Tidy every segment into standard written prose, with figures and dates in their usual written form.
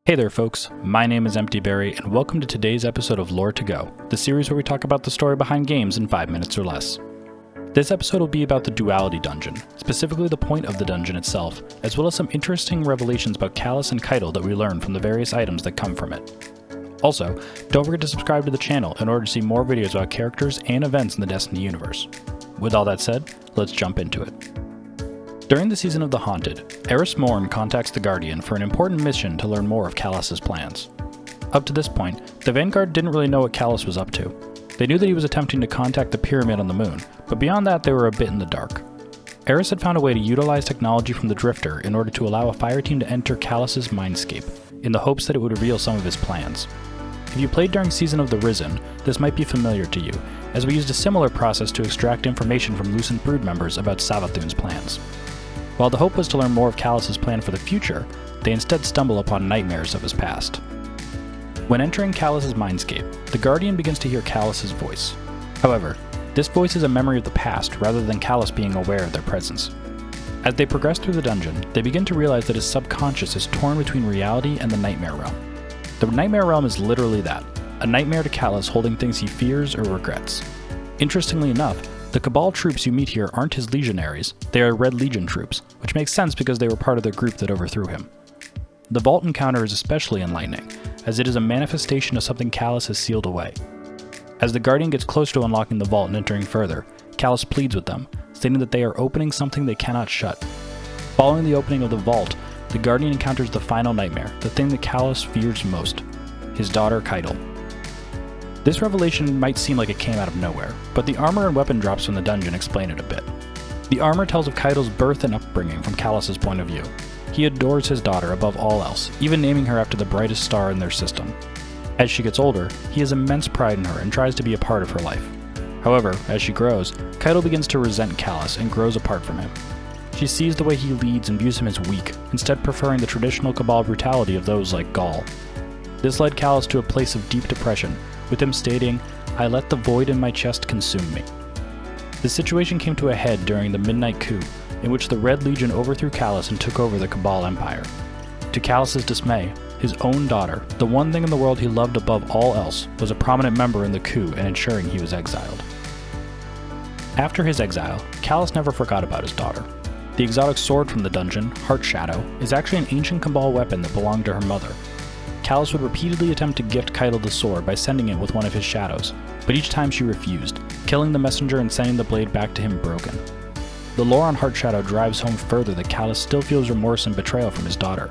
Hey there folks, my name is EmptyBerry and welcome to today's episode of Lore to Go, the series where we talk about the story behind games in 5 minutes or less. This episode will be about the Duality Dungeon, specifically the point of the dungeon itself, as well as some interesting revelations about Callus and Kaidel that we learn from the various items that come from it. Also, don't forget to subscribe to the channel in order to see more videos about characters and events in the Destiny universe. With all that said, let's jump into it. During the season of the Haunted, Eris Morn contacts the Guardian for an important mission to learn more of Calus' plans. Up to this point, the Vanguard didn't really know what Calus was up to. They knew that he was attempting to contact the pyramid on the moon, but beyond that they were a bit in the dark. Eris had found a way to utilize technology from the Drifter in order to allow a fire team to enter Calus' mindscape, in the hopes that it would reveal some of his plans. If you played during Season of the Risen, this might be familiar to you, as we used a similar process to extract information from Lucent Brood members about Savathun's plans. While the hope was to learn more of Calus' plan for the future, they instead stumble upon nightmares of his past. When entering Calus' mindscape, the Guardian begins to hear Calus' voice. However, this voice is a memory of the past rather than Calus being aware of their presence. As they progress through the dungeon, they begin to realize that his subconscious is torn between reality and the Nightmare Realm. The Nightmare Realm is literally that, a nightmare to Calus holding things he fears or regrets. Interestingly enough, the Cabal troops you meet here aren't his legionaries, they are Red Legion troops, which makes sense because they were part of the group that overthrew him. The Vault encounter is especially enlightening, as it is a manifestation of something Calus has sealed away. As the Guardian gets close to unlocking the Vault and entering further, Calus pleads with them, stating that they are opening something they cannot shut. Following the opening of the Vault, the Guardian encounters the final nightmare, the thing that Calus fears most, his daughter Kaidel. This revelation might seem like it came out of nowhere, but the armor and weapon drops from the dungeon explain it a bit. The armor tells of Kaidel's birth and upbringing from Calus' point of view. He adores his daughter above all else, even naming her after the brightest star in their system. As she gets older, he has immense pride in her and tries to be a part of her life. However, as she grows, Kaidel begins to resent Calus and grows apart from him. She sees the way he leads and views him as weak, instead preferring the traditional Cabal brutality of those like Gaul. This led Calus to a place of deep depression, with him stating, "I let the void in my chest consume me." The situation came to a head during the Midnight Coup, in which the Red Legion overthrew Calus and took over the Cabal Empire. To Calus' dismay, his own daughter, the one thing in the world he loved above all else, was a prominent member in the coup and ensuring he was exiled. After his exile, Calus never forgot about his daughter. The exotic sword from the dungeon, Heart Shadow, is actually an ancient Cabal weapon that belonged to her mother. Calus would repeatedly attempt to gift Kaidel the sword by sending it with one of his shadows, but each time she refused, killing the messenger and sending the blade back to him broken. The lore on Heart Shadow drives home further that Calus still feels remorse and betrayal from his daughter,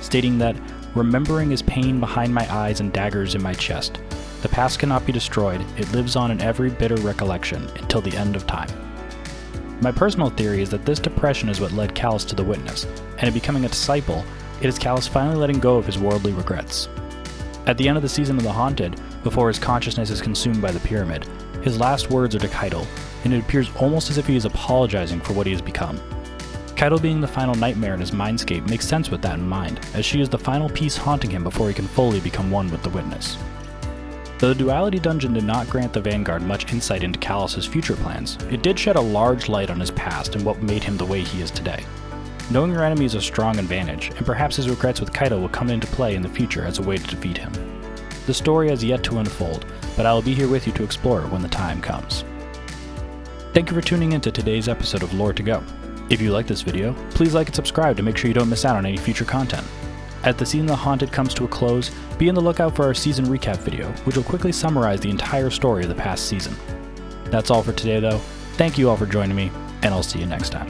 stating that, "Remembering is pain behind my eyes and daggers in my chest. The past cannot be destroyed, it lives on in every bitter recollection until the end of time." My personal theory is that this depression is what led Calus to the Witness, and in becoming a disciple, it is Calus finally letting go of his worldly regrets. At the end of the season of the Haunted, before his consciousness is consumed by the pyramid, his last words are to Kaidel, and it appears almost as if he is apologizing for what he has become. Kaidel being the final nightmare in his mindscape makes sense with that in mind, as she is the final piece haunting him before he can fully become one with the Witness. Though the Duality Dungeon did not grant the Vanguard much insight into Calus' future plans, it did shed a large light on his past and what made him the way he is today. Knowing your enemy is a strong advantage, and perhaps his regrets with Kaidel will come into play in the future as a way to defeat him. The story has yet to unfold, but I will be here with you to explore it when the time comes. Thank you for tuning in to today's episode of Lore to Go. If you like this video, please like and subscribe to make sure you don't miss out on any future content. As the season of the Haunted comes to a close, be on the lookout for our season recap video, which will quickly summarize the entire story of the past season. That's all for today though, thank you all for joining me, and I'll see you next time.